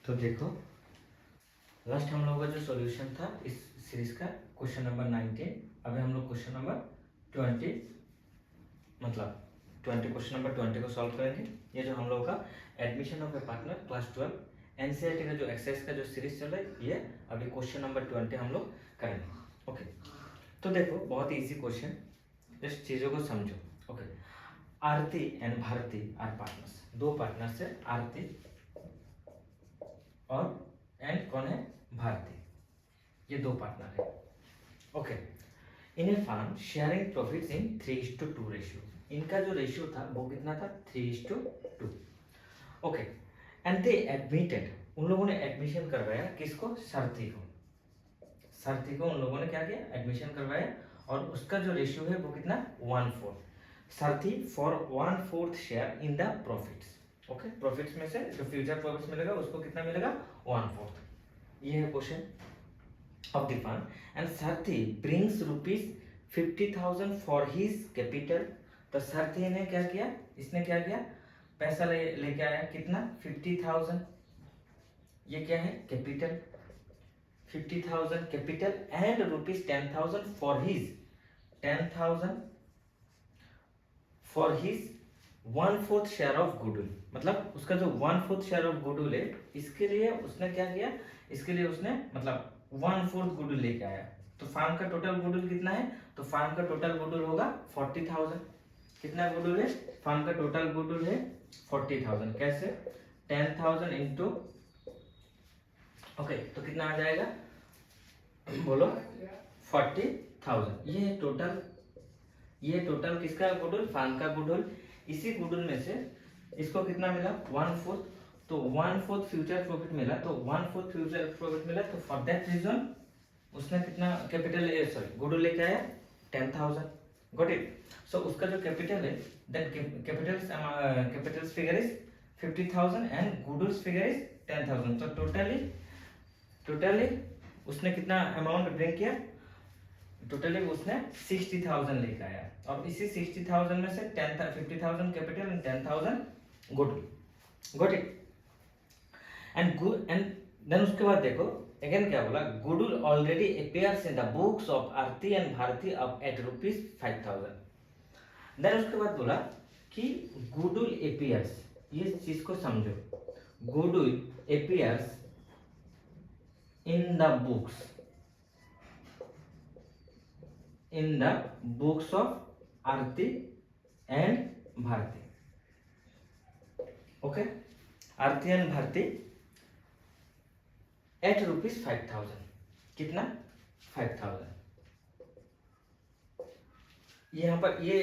तो देखो लास्ट हम लोगों का जो सॉल्यूशन था इस सीरीज का क्वेश्चन नंबर 19। अभी हम लोग क्वेश्चन नंबर 20 मतलब 20 क्वेश्चन नंबर 20 को सॉल्व करेंगे। ये जो हम लोगों का admission of A partner class 12 NCERT का जो एक्सरसाइज का जो सीरीज चल रहा है ये अभी क्वेश्चन नंबर 20 हम लोग करेंगे। ओके, तो देखो बहुत ही इजी क्वेश्चन, जस्ट चीज़ों को समझो। Okay, Aarti and Bharti are partners, दो पार्टनर्स है, आरती और एंड कौन है, भारती, ये दो पार्टनर है। ओके, इन ए फर्म शेयरिंग प्रॉफिट्स इन 3:2 रेशियो, इनका जो रेशियो था वो कितना था, 3:2। ओके, एंड दे एडमिटेड, उन लोगों ने एडमिशन करवाया किसको, सारथी को। सारथी को उन लोगों ने क्या किया, एडमिशन करवाया और उसका जो रेशियो है वो कितना, 1/4। सारथी for 1/4 share in the profits. Okay, profits में से जो फ्यूचर प्रॉफिट्स मिलेगा उसको कितना मिलेगा, 1/4। ये है question of the firm. And Sarathi brings ₹50,000 for his capital. तो सारथी ने क्या किया, इसने क्या किया, पैसा लेके आया, कितना, 50,000। ये क्या है, capital, 50,000 capital and ₹10,000 for his 10,000 for his 1/4 share of goodwill. मतलब उसका जो 1/4 शेयर ऑफ गुडविल है इसके लिए उसने क्या किया, इसके लिए उसने मतलब 1/4 गुडविल लेके आया। तो फार्म का टोटल गुडविल कितना है, तो फार्म का टोटल गुडविल होगा 40,000। कितना गुडविल है, फार्म का टोटल गुडविल है 40,000। कैसे, 10,000 इंटू, ओके, तो कितना आ जाएगा बोलो, 40,000। ये टोटल किसका गुडविल, फार्म का गुडविल। इसी गुडविल में से इसको कितना मिला, 1/4। तो 1/4 फ्यूचर प्रॉफिट मिला, तो 1/4 फ्यूचर प्रॉफिट मिला, तो फॉर दैट रीजन उसने कितना कैपिटल, सॉरी गुडविल लेके आया, 10,000। Got it. सो उसका जो कैपिटल है, that Capitals figure is 50,000 and गुडविल्स figure is 10,000। तो टोटली उसने कितना अमाउंट ब्रिंग किया, टोटली उसने 60,000 लेके आया। और इसी 60,000 में से 50,000 capital and 10,000 goodwill. Got it. And then उसके बाद देखो अगेन क्या बोला, goodwill already appears in the books of Aarti and Bharti अब एट ₹5,000। देन उसके बाद बोला कि गुडविल अपीयर्स, ये चीज को समझो, goodwill appears in the books of Arti and Bharti. Okay, Arti and Bharti at ₹5,000। कितना, 5,000। यहाँ पर ये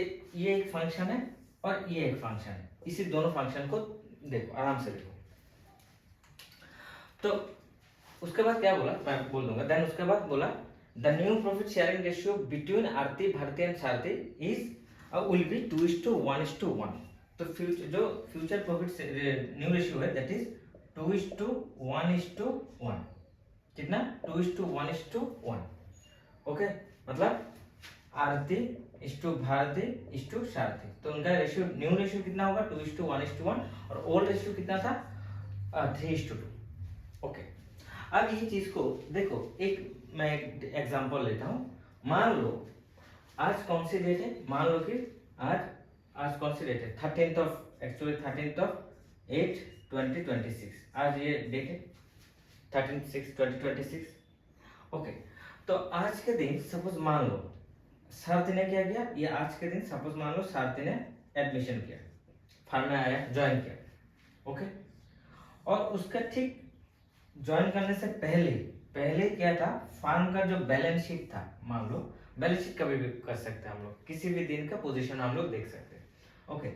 एक फंक्शन है और ये एक फंक्शन है, इसी दोनों फंक्शन को देखो, आराम से देखो। तो उसके बाद क्या बोला, मैं बोल दूंगा। देन उसके बाद बोला the new profit sharing ratio between Aarti, Bharti and Sarathi will be 2:1:1। तो फ्यूचर प्रॉफिट न्यू रेशियो है दैट इज 2:1:1। कितना, 2:1:1। ओके, मतलब आरती इस्टू भारती इस्टू सारथी, तो उनका रेशियो, न्यू रेशियो कितना होगा, 2:1:1 और ओल्ड रेशियो कितना था, 3:2। ओके, अब ये चीज को देखो, मैं एक एग्जांपल लेता हूं। मान लो आज कौन सी डेट है, मान लो कि आज कौन सी डेट है, 13th ऑफ 8 2026। आज ये डेट है 13/6/2026। ओके, तो आज के दिन सपोज मान लो सारथी ने क्या किया, ये आज के दिन सपोज मान लो सारथी ने एडमिशन किया, फर्म में आया, ज्वाइन किया। ओके, और उसका ठीक ज्वाइन करने से पहले क्या था, फर्म का जो बैलेंस शीट था, मान लो बैलेंस शीट कभी भी कर सकते हैं हम लोग, किसी भी दिन का पोजीशन हम लोग देख सकते हैं। ओके,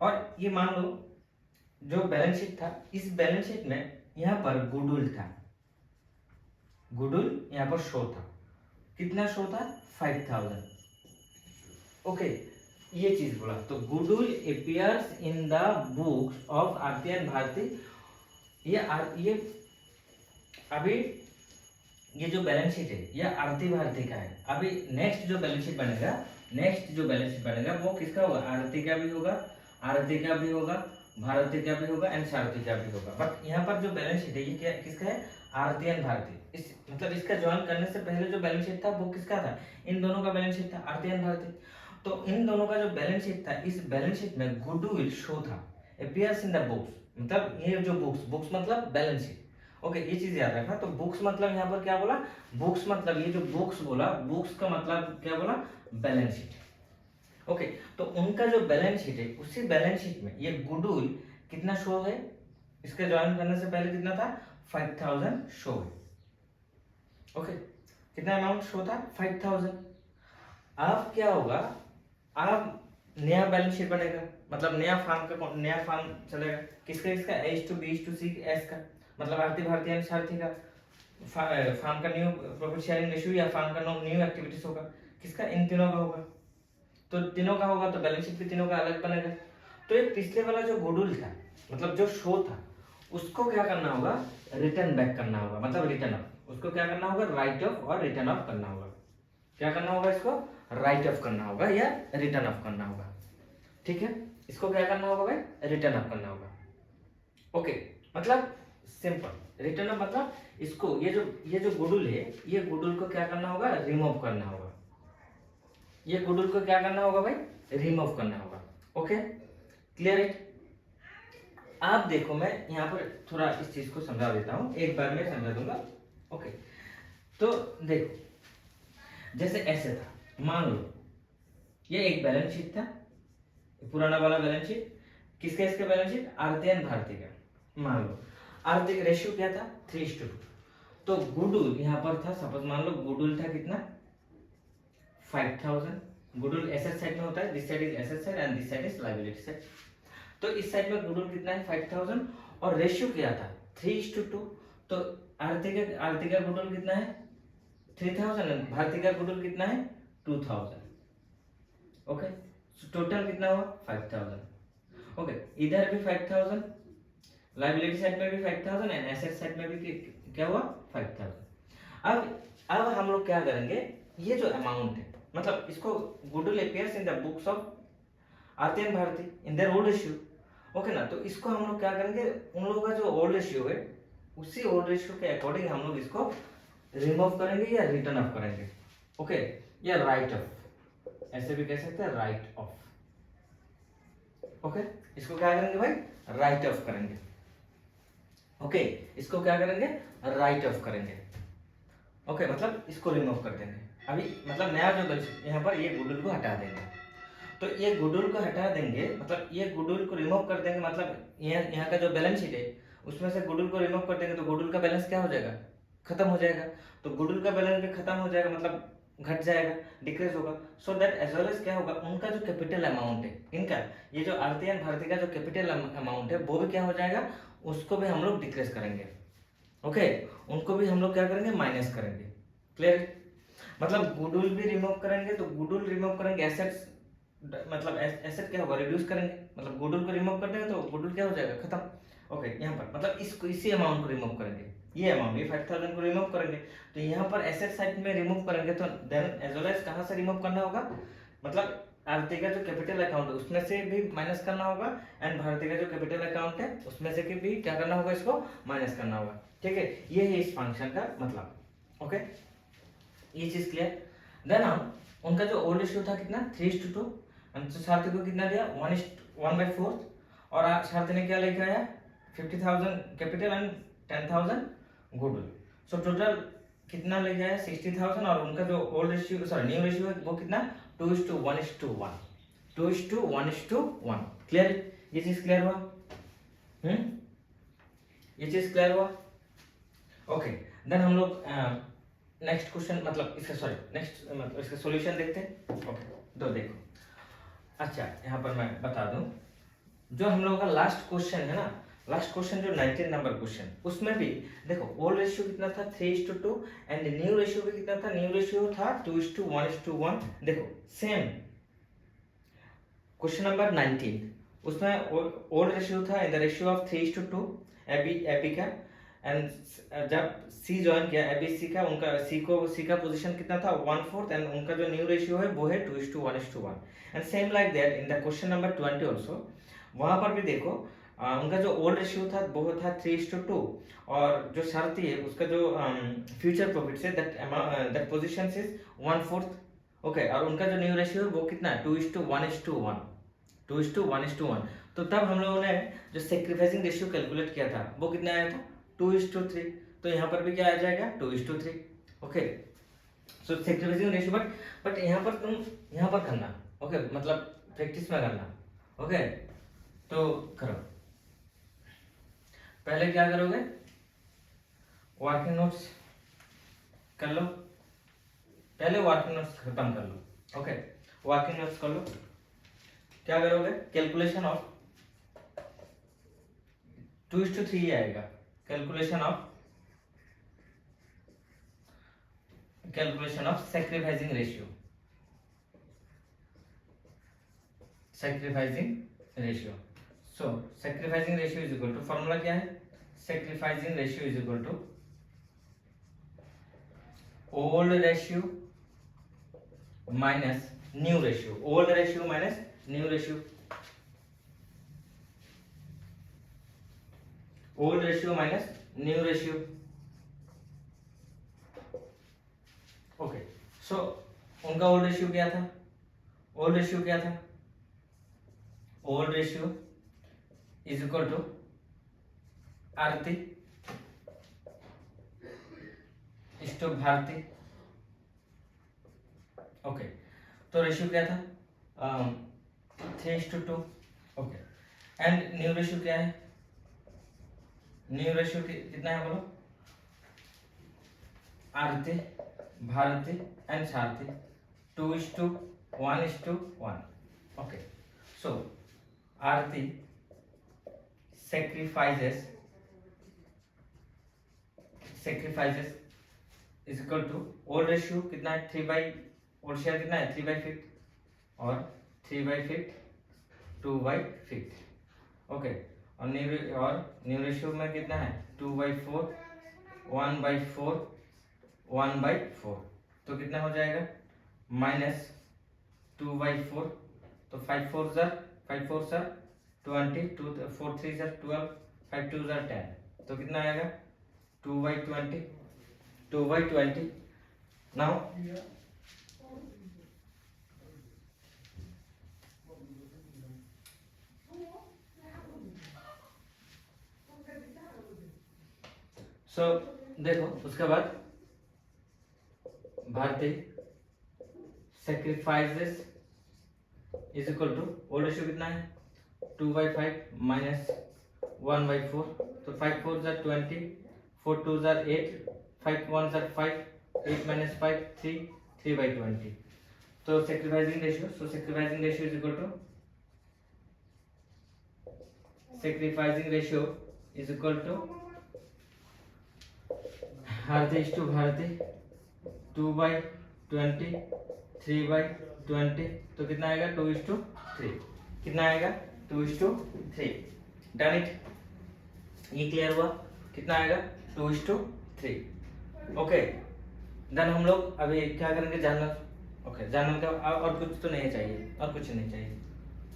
और ये मान लो जो बैलेंस शीट था, इस बैलेंस शीट में यहाँ पर गुडविल था, गुडविल यहाँ पर शो था, कितना शो था, 5,000। ओके, ये चीज बोला। तो goodwill appears in the books of Aarti and Bharti. ये अभी ये जो बैलेंस शीट है ये आरती भारती का है। अभी नेक्स्ट जो बैलेंस शीट बनेगा वो किसका होगा, आरती का भी होगा, भारती का भी होगा एंड सारथी का भी होगा। बट यहाँ पर जो बैलेंस शीट है ये क्या किसका है, आरती एंड भारती। इस मतलब इसका ज्वाइन करने से पहले जो बैलेंस शीट था वो किसका था, इन दोनों का बैलेंस शीट था, आरती एंड भारती। तो इन दोनों का जो बैलेंस शीट था, इस बैलेंस शीट में गुडविल शो था, अपीयर्स इन द बुक्स। मतलब ये जो बुक्स मतलब बैलेंस शीट। ओके, ये चीज याद रखना। तो बुक्स मतलब यहाँ पर क्या बोला, बुक्स मतलब ये जो बुक्स बोला, बुक्स का मतलब क्या बोला, बैलेंस शीट। ओके, तो उनका जो बैलेंस शीट है उसी बैलेंस शीट में ये गुडविल कितना शो है, इसके ज्वाइन करने से पहले कितना था, 5000 शो है। ओके, कितना अमाउंट शो था, 5000। अब क्या होगा, अब नया बैलेंस शीट बनेगा, मतलब नया फॉर्म चलेगा किसका, इसका H to B to C S का, मतलब आरती भारती एंड सारथी का फॉर्म का न्यू प्रॉफिट शेयरिंग रेशियो या फॉर्म का न्यू एक्टिविटीज होगा, किसका, इन तीनों का होगा। तो तीनों का होगा तो बैलेंस शीट भी तीनों का अलग बनेगा। तो ये पिछले वाला जो गुडविल था, मतलब जो शो था, उसको क्या करना होगा, रिटर्न बैक करना होगा, मतलब रिटर्न ऑफ। उसको क्या करना होगा, राइट ऑफ और रिटर्न ऑफ करना होगा। क्या करना होगा, इसको राइट ऑफ करना होगा या रिटर्न ऑफ करना होगा। ठीक है, इसको क्या करना होगा भाई, रिटर्न ऑफ करना होगा। ओके, मतलब सिंपल रिटर्न ऑफ मतलब इसको ये जो गुडविल है, ये गुडविल को क्या करना होगा, रिमूव करना होगा। ये गुडविल को क्या करना होगा भाई, रिमूव करना होगा। ओके, क्लियर है। आप देखो, मैं यहाँ पर थोड़ा इस चीज को समझा देता हूँ, एक बार में समझा दूंगा। ओके, तो देखो, जैसे ऐसे था, मान लो ये एक बैलेंस शीट था, पुराना वाला बैलेंस शीट, किसका, इसका balance sheet Aarti and Bharti का। मान लो आरती का रेशियो क्या था, 3:2। तो गुडविल यहाँ पर था, सपोज मान लो गुडविल था कितना, 5000। गुडविल एसेट साइड में होता है, this side is asset side and this side is liability side. तो इस साइड में गुडविल कितना है, 5000, और रेशियो क्या था, 3:2। तो आरती का गुडविल कितना है, 3000 एंड भारती का गुडविल कितना है, 2000। ओके, टोटल कितना हुआ, 5000। ओके, इधर भी 5000, लायबिलिटी साइड में भी 5000 एंड एसेट साइड में भी क्या हुआ, 5000। अब हम लोग क्या करेंगे, ये जो अमाउंट है, मतलब इसको goodwill appears in the books of Aarti and Bharti in their old ratio. Okay ना, तो इसको हम लोग क्या करेंगे, उन लोगों का जो ओल्ड रेशियो है, उसी ओल्ड रेशियो के अकॉर्डिंग हम लोग इसको रिमूव करेंगे या रिटर्न ऑफ करेंगे। ओके, या राइट ऑफ, ऐसे भी कह सकते हैं, राइट ऑफ। ओके, इसको क्या करेंगे भाई, राइट ऑफ करेंगे। ओके, इसको क्या करेंगे, राइट ऑफ करेंगे। ओके, मतलब इसको रिमूव कर देंगे अभी, मतलब नया जो यहाँ पर ये गुडविल को हटा देंगे। तो ये गुडविल को हटा देंगे, मतलब ये गुडविल को रिमूव कर देंगे, मतलब यहाँ का जो बैलेंस शीट है उसमें से गुडविल को रिमूव कर देंगे, तो गुडविल का बैलेंस क्या हो जाएगा, खत्म हो जाएगा। तो गुडविल का बैलेंस भी खत्म हो जाएगा, मतलब घट जाएगा, डिक्रीज होगा। So that as well as क्या होगा, उनका जो कैपिटल अमाउंट है, इनका ये जो आरती एंड भारती का जो कैपिटल अमाउंट है वो भी क्या हो जाएगा, उसको भी हम लोग डिक्रीज करेंगे। ओके, उनको भी हम लोग क्या करेंगे, माइनस करेंगे। क्लियर, मतलब गुडविल भी रिमूव करेंगे, तो गुडविल रिमूव करेंगे, एसेट्स मतलब एसेट क्या होगा, रिड्यूस करेंगे, मतलब गुडविल को रिमूव कर देंगे तो गुडविल क्या हो जाएगा, खत्म। ओके, यहाँ पर मतलब इसको इसी अमाउंट को रिमूव करेंगे, ये अमाउंट, ये 5000 को रिमूव करेंगे। तो यहाँ पर एसेट साइड में रिमूव करेंगे, तो देन एज वेल एज कहाँ से रिमूव करना होगा, मतलब आरती का जो कैपिटल अकाउंट है उसमें से भी माइनस करना होगा, एंड भारती का जो कैपिटल अकाउंट है उसमें से भी क्या करना होगा, इसको माइनस करना होगा। ठीक है, ये है इस फंक्शन का मतलब। ओके, ये चीज क्लियर। देन हम उनका जो ओल्ड रेशियो था कितना, 3:2, एंड सारथी को कितना दिया, 1/4, और सारथी ने क्या लेके आया, 50,000 capital and 10,000 goodwill. So total कितना लेके आया, 60,000, और उनका जो old ratio, sorry new ratio है वो कितना, 2:1:1, 2:1:1। क्लियर, ये चीज क्लियर हुआ, ये चीज क्लियर हुआ। ओके, देन हम लोग नेक्स्ट क्वेश्चन, मतलब इसका सॉरी नेक्स्ट मतलब इसका सॉल्यूशन देखते हैं। ओके, तो देखो, अच्छा यहाँ पर मैं बता दूं, जो हम लोगों का लास्ट क्वेश्चन है ना, लास्ट क्वेश्चन जो 19 नंबर क्वेश्चन, उसमें भी देखो ओल्ड रेशियो कितना था, 3:2, एंड न्यू रेशियो भी कितना था, न्यू रेशियो था 2:1:1। देखो सेम क्वेश्चन नंबर 19, उसमें ओल्ड रेशियो था in the ratio of 3:2 A B का, एंड जब सी ज्वाइन किया एबीसी का, उनका सी का पोजीशन कितना था, 1/4, एंड उनका जो न्यू रेशियो है वो है 2:1:1। And same like that in the question number 20 also, वहां पर भी देखो उनका जो ओल्ड रेशियो था वो था 3:2, और जो शर्त है उसका जो future profit say that position is 1/4। Okay, और उनका जो न्यू रेशियो है वो कितना है 2:1:1, 2:1:1। तो तब हम लोगों ने जो सेक्रीफाइसिंग रेशियो कैलकुलेट किया था वो कितना आया था 2:3। तो यहाँ पर भी क्या आ जाएगा 2:3। Okay, so sacrificing ratio, but यहाँ पर तुम यहाँ पर करना। ओके, मतलब प्रैक्टिस में करना। ओके, तो करो। पहले क्या करोगे, वर्किंग नोट्स कर लो, पहले वर्किंग नोट्स खत्म कर लो। ओके, वर्किंग नोट्स कर लो। क्या करोगे, कैलकुलेशन ऑफ 2:3 आएगा, calculation of sacrificing ratio, sacrificing ratio. So sacrificing ratio is equal to, formula क्या है, sacrificing ratio is equal to old ratio minus new ratio, old ratio minus new ratio, old ratio minus new ratio. Okay, so उनका old ratio क्या था, old ratio क्या था, old ratio is equal to Aarti is to Bharti. Okay, तो ratio क्या था 3:2। Okay, and new ratio क्या है, न्यू रेशियो कितना है बोलो, आरती Bharti and Sarathi 2:1:1। Okay, so Aarti sacrifices is equal to old ratio कितना है 3/, ओल्ड शेयर कितना है 3/5, और 3/5 2/5। ओके, और न्यू रेशियो में कितना है 2/4 1/4 1/4। तो कितना हो जाएगा -2/4। तो 5 4 जार 20, 4 3 जार 12, 5 2 जार 10। तो कितना आएगा 2/20, 2/20। नाउ सो देखो, उसके बाद Bharti sacrifices is equal to old ratio कितना है 2/5 माइनस 1/4। तो 5 4 जार 20, 4 2 जार 8, 5 1 जार 5, 8 minus 5 3, 3/20। तो sacrificing ratio, so sacrificing ratio is equal to Bharti इस टू भारती 2/20 3/20। तो कितना आएगा 2:3, कितना आएगा 2:3। डन इट, ये क्लियर हुआ, कितना आएगा 2:3। ओके, देन हम लोग अभी क्या करेंगे, जर्नल। ओके, जर्नल का और कुछ तो नहीं चाहिए, और कुछ नहीं चाहिए।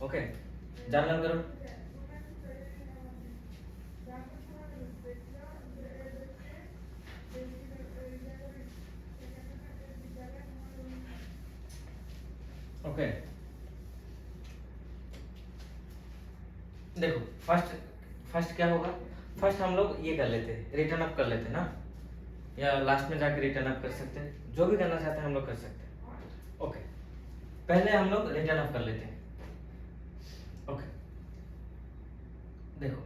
ओके, जर्नल करो। ओके, देखो फर्स्ट क्या होगा, फर्स्ट हम लोग ये कर लेते हैं, रिटर्न अप कर लेते हैं ना, या लास्ट में जाके रिटर्न अप कर सकते हैं, जो भी करना चाहते हैं हम लोग कर सकते हैं। ओके, पहले हम लोग रिटर्न अप कर लेते हैं। ओके, देखो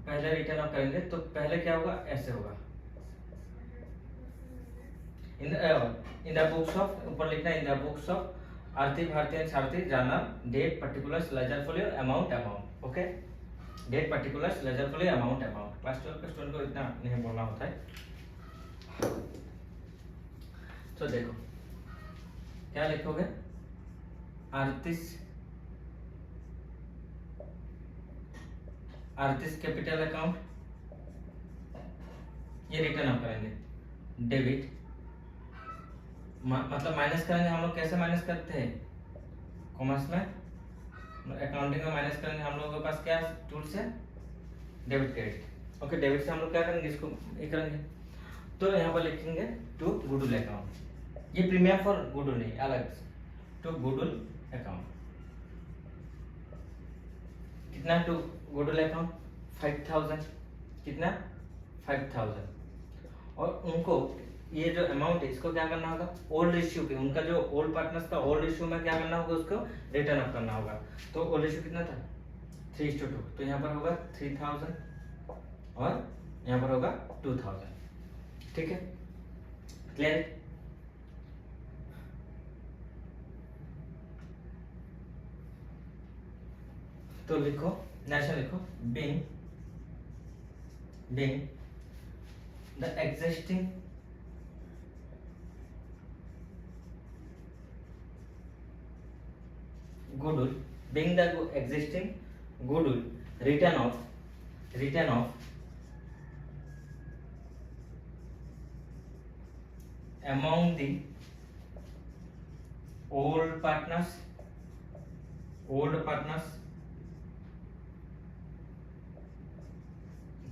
पहले रिटर्न अप करेंगे तो पहले क्या होगा, ऐसे होगा, इन द बुक्स ऑफ, ऊपर लिखना in the books of Aarti Bharti and Sarthi journal, date particulars ledger folio amount. Okay, date particulars ledger folio amount. Class 12 के स्टूडेंट को इतना नहीं बोलना होता है। तो देखो क्या लिखोगे, आरतीस कैपिटल अकाउंट, ये रिटर्न अप करेंगे, डेबिट मतलब माइनस करेंगे हम लोग, कैसे माइनस करते हैं, कॉमर्स में अकाउंटिंग में माइनस करेंगे, हम लोगों के पास क्या टूल्स है, डेबिट क्रेडिट। ओके, डेबिट से हम लोग क्या करेंगे, इसको ये करेंगे। तो यहाँ पर लिखेंगे टू गुडविल अकाउंट, ये प्रीमियम फॉर गुडविल नहीं, अलग से टू गुडविल अकाउंट। कितना टू गुडविल अकाउंट 5000, कितना 5000। और उनको ये जो अमाउंट है इसको क्या करना होगा, ओल्ड इश्यू के, उनका जो ओल्ड पार्टनर्स था ओल्ड इश्यू में क्या करना होगा, उसको रिटर्न अप करना होगा। तो ओल्ड इश्यू कितना था 3:2, तो यहाँ पर होगा 3000 और यहाँ पर होगा 2000। ठीक है, क्लियर। तो लिखो, नेक्स्ट लिखो, being the existing goodwill, being the existing goodwill, return of among the old partners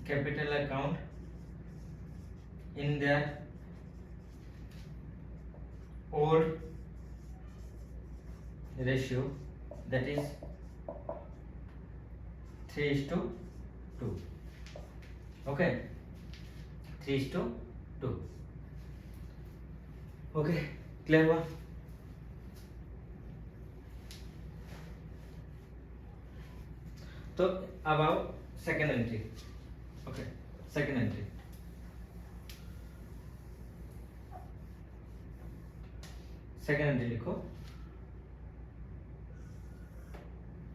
capital account in their old ratio, that is 3:2. Okay, 3:2. Okay, clear हुआ। तो अब आओ second entry. Okay, second entry, लिखो।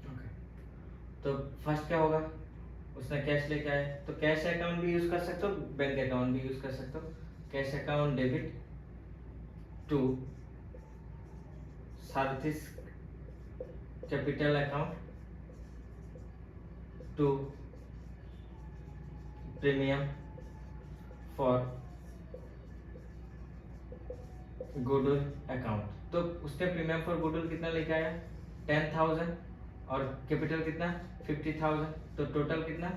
Okay, तो first क्या होगा, उसने cash लेके आए, तो कैश अकाउंट भी यूज कर सकते हो, बैंक अकाउंट भी यूज कर सकते हो। Cash account debit to Sarthi's capital account to premium for goodwill account. तो उसने प्रीमियम फॉर गुडविल कितना लेके आया 10,000 और कैपिटल कितना 50,000, तो टोटल कितना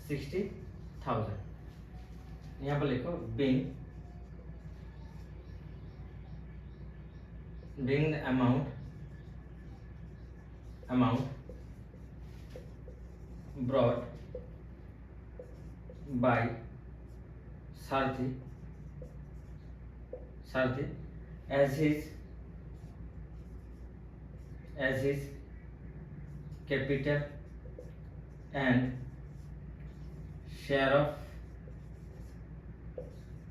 60,000। यहाँ पर लिखो being the amount brought by Sarthi as his capital and share of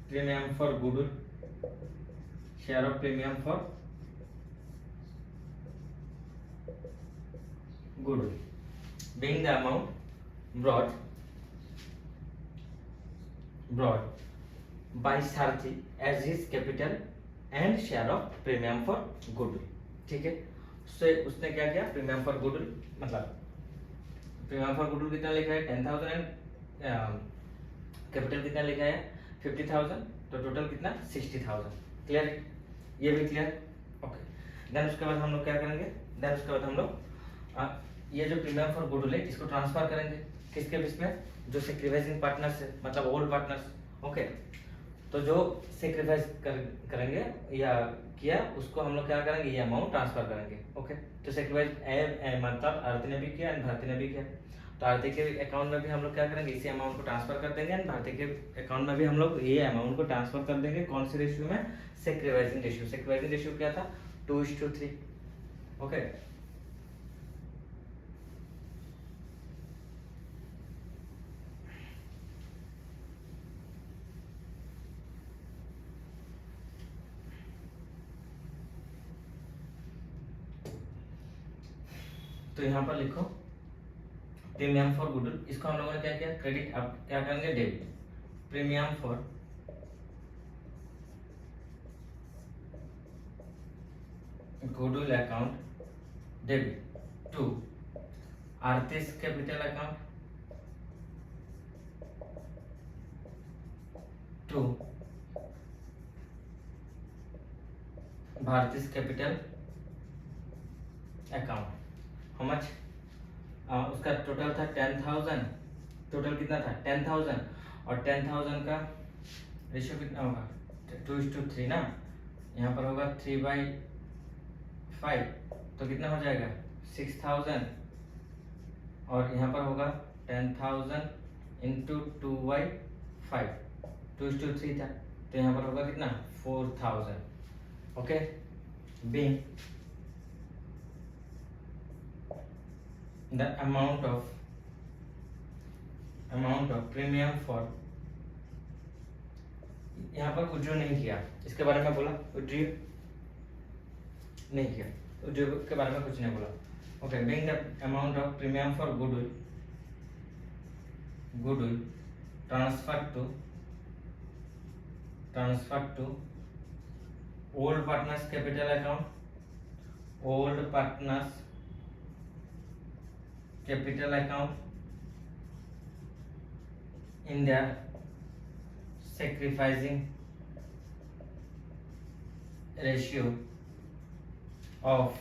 premium for goodwill, being the amount brought by Sarthi as his capital and share of premium for goodwill। ठीक है, उसने क्या किया, premium for goodwill, मतलब premium for goodwill कितना लिखा है 10,000 and capital कितना लिखा है 50,000, तो टोटल कितना 60,000। क्लियर है, ये भी क्लियर। ओके, देन उसके बाद हम लोग क्या करेंगे, ये जो प्रीमियम फॉर गुडविल है इसको ट्रांसफर करेंगे किसके बीच में, जो सेक्रीफाइसिंग पार्टनर्स है, मतलब ओल्ड पार्टनर्स। ओके, तो जो सेक्रीफाइस करेंगे या किया उसको हम लोग क्या करेंगे, ये अमाउंट ट्रांसफर करेंगे। ओके, तो सेक्रीफाइस मतलब आरती ने भी किया एंड भारती ने भी किया, तो आरती के अकाउंट में भी हम लोग क्या करेंगे, इसी अमाउंट को ट्रांसफर कर देंगे एंड भारती के अकाउंट में भी हम लोग ये अमाउंट को ट्रांसफर कर देंगे। कौन से रेशियो में, सेक्रीफाइसिंग रेशियो क्या था 2:3। ओके, तो यहाँ पर लिखो प्रीमियम फॉर गुडविल, इसको हम लोगों ने क्या किया क्रेडिट, अब क्या करेंगे debit, premium for goodwill account debit to Aarti's capital account to Bharti's capital account. How much उसका टोटल था 10,000, टोटल कितना था 10,000, और 10,000 का रेशियो कितना होगा 2:3 ना, यहाँ पर होगा 3/5, तो कितना हो जाएगा 6,000, और यहाँ पर होगा 10,000 इंटू 2/5, 2:3 था, तो यहाँ पर होगा कितना 4,000। Okay, being the amount of premium for, यहाँ पर विड्रॉ नहीं किया, इसके बारे में बोला विड्रॉ नहीं किया, विड्रॉ के बारे में कुछ नहीं बोला। Okay, being the amount of premium for goodwill transferred to old partners capital account, old partners capital account in their sacrificing ratio of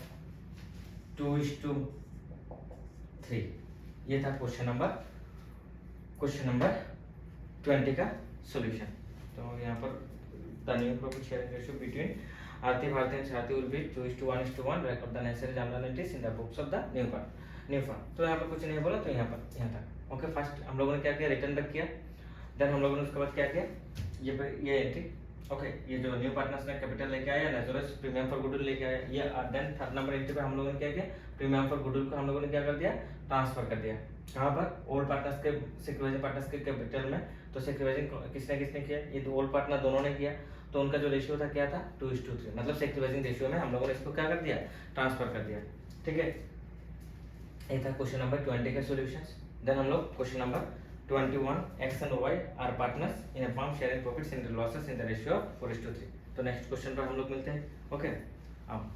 2:3। ये था क्वेश्चन नंबर 20 का सॉल्यूशन। तो यहाँ पर the new profit sharing ratio between Aarti Bharti and Shati will be 2:1:1, record the necessary journal entries in the books of the new firm। तो यहाँ पर कुछ नहीं बोला, तो यहाँ तक। ओके, फर्स्ट हम लोगों ने क्या किया, रिटर्न बैक किया, देन हम लोगों ने उसके बाद क्या किया, ये एंट्री। ओके, ये जो न्यू पार्टनर्स ने कैपिटल लेके आया, नेचुरल प्रीमियम फॉर गुडविल लेके आया, ये देन थर्ड नंबर एंट्री पे हम लोगों ने क्या किया, प्रीमियम फॉर गुडविल को हम लोगों ने क्या कर दिया, ट्रांसफर कर दिया। कहाँ पर, ओल्ड पार्टनर्स के सिक्योरिटी पार्टनर्स के कैपिटल में। तो सिक्योरिटी किसने किया, ये ओल्ड पार्टनर दोनों ने किया, तो उनका जो रेशियो था क्या था 2:3, मतलब सेक्रिफाइसिंग रेशियो में हम लोगों ने इसको क्या कर दिया, ट्रांसफर कर दिया। ठीक है, ये था क्वेश्चन नंबर 20 का सॉल्यूशंस। देन हम लोग question number 21, X and Y are partners in a firm sharing profits and losses in the ratio of 4:3। तो नेक्स्ट क्वेश्चन पर हम लोग मिलते हैं। ओके, अब